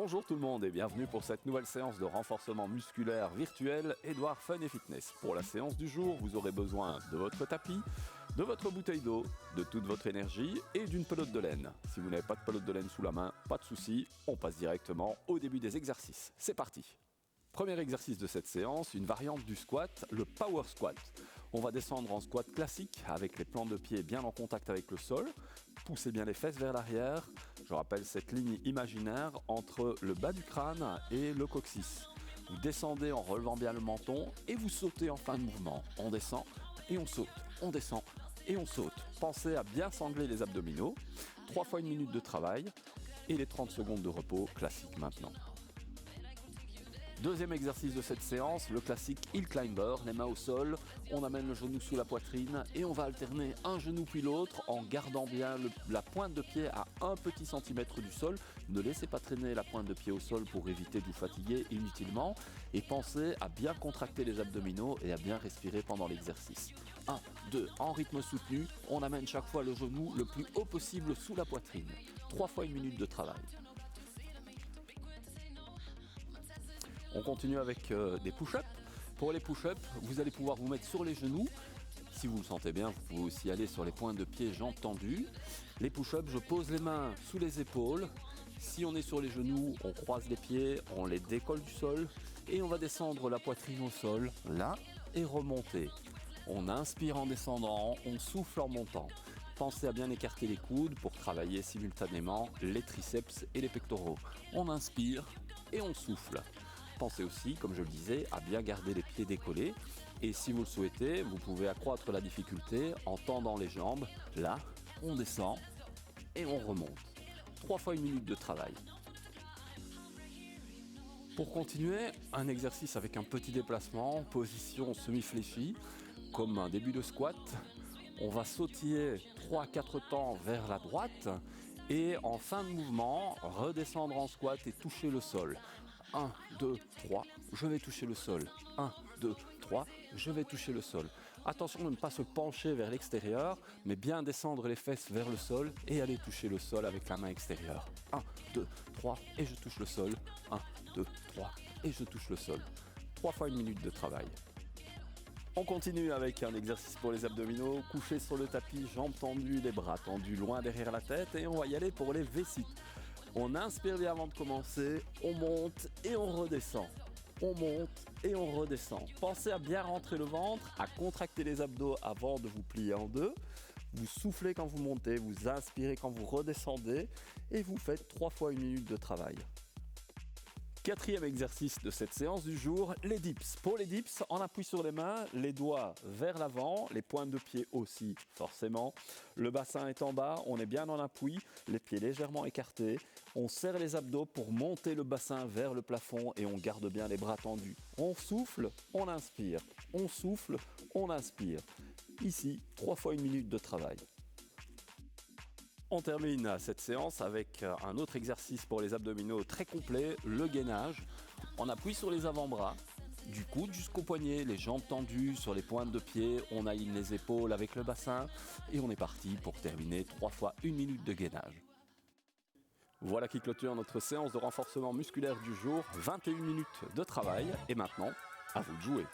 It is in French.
Bonjour tout le monde et bienvenue pour cette nouvelle séance de renforcement musculaire virtuel Edouard Fun et Fitness. Pour la séance du jour, vous aurez besoin de votre tapis, de votre bouteille d'eau, de toute votre énergie et d'une pelote de laine. Si vous n'avez pas de pelote de laine sous la main, pas de souci, on passe directement au début des exercices. C'est parti! Premier exercice de cette séance, une variante du squat, le power squat. On va descendre en squat classique avec les plans de pied bien en contact avec le sol. Poussez bien les fesses vers l'arrière. Je rappelle cette ligne imaginaire entre le bas du crâne et le coccyx. Vous descendez en relevant bien le menton et vous sautez en fin de mouvement. On descend et on saute, on descend et on saute. Pensez à bien sangler les abdominaux. 3 fois 1 minute de travail et les 30 secondes de repos classique maintenant. Deuxième exercice de cette séance, le classique hill climber, les mains au sol, on amène le genou sous la poitrine et on va alterner un genou puis l'autre en gardant bien la pointe de pied à un petit centimètre du sol. Ne laissez pas traîner la pointe de pied au sol pour éviter de vous fatiguer inutilement et pensez à bien contracter les abdominaux et à bien respirer pendant l'exercice. 1, 2, en rythme soutenu, on amène chaque fois le genou le plus haut possible sous la poitrine. 3 fois 1 minute de travail. On continue avec des push-ups. Pour les push-ups, vous allez pouvoir vous mettre sur les genoux. Si vous le sentez bien, vous pouvez aussi aller sur les pointes de pied, jambes tendues. Les push-ups, je pose les mains sous les épaules. Si on est sur les genoux, on croise les pieds, on les décolle du sol et on va descendre la poitrine au sol, là, et remonter. On inspire en descendant, on souffle en montant. Pensez à bien écarter les coudes pour travailler simultanément les triceps et les pectoraux. On inspire et on souffle. Pensez aussi, comme je le disais, à bien garder les pieds décollés. Et si vous le souhaitez, vous pouvez accroître la difficulté en tendant les jambes. Là, on descend et on remonte. 3 fois 1 minute de travail. Pour continuer, un exercice avec un petit déplacement, position semi-fléchie, comme un début de squat. On va sautiller 3-4 temps vers la droite et en fin de mouvement, redescendre en squat et toucher le sol. 1, 2, 3, je vais toucher le sol. 1, 2, 3, je vais toucher le sol. Attention de ne pas se pencher vers l'extérieur, mais bien descendre les fesses vers le sol et aller toucher le sol avec la main extérieure. 1, 2, 3 et je touche le sol. 1, 2, 3 et je touche le sol. 3 fois 1 minute de travail. On continue avec un exercice pour les abdominaux, couché sur le tapis, jambes tendues, les bras tendus loin derrière la tête et on va y aller pour les V-sit. On inspire bien avant de commencer, on monte et on redescend. On monte et on redescend. Pensez à bien rentrer le ventre, à contracter les abdos avant de vous plier en deux. Vous soufflez quand vous montez, vous inspirez quand vous redescendez et vous faites 3 fois 1 minute de travail. Quatrième exercice de cette séance du jour, les dips. Pour les dips, on appuie sur les mains, les doigts vers l'avant, les pointes de pied aussi forcément. Le bassin est en bas, on est bien en appui, les pieds légèrement écartés. On serre les abdos pour monter le bassin vers le plafond et on garde bien les bras tendus. On souffle, on inspire. On souffle, on inspire. Ici, 3 fois 1 minute de travail. On termine cette séance avec un autre exercice pour les abdominaux très complet, le gainage. On appuie sur les avant-bras, du coude jusqu'au poignet, les jambes tendues sur les pointes de pied, on aligne les épaules avec le bassin et on est parti pour terminer 3 fois 1 minute de gainage. Voilà qui clôture notre séance de renforcement musculaire du jour, 21 minutes de travail et maintenant, à vous de jouer.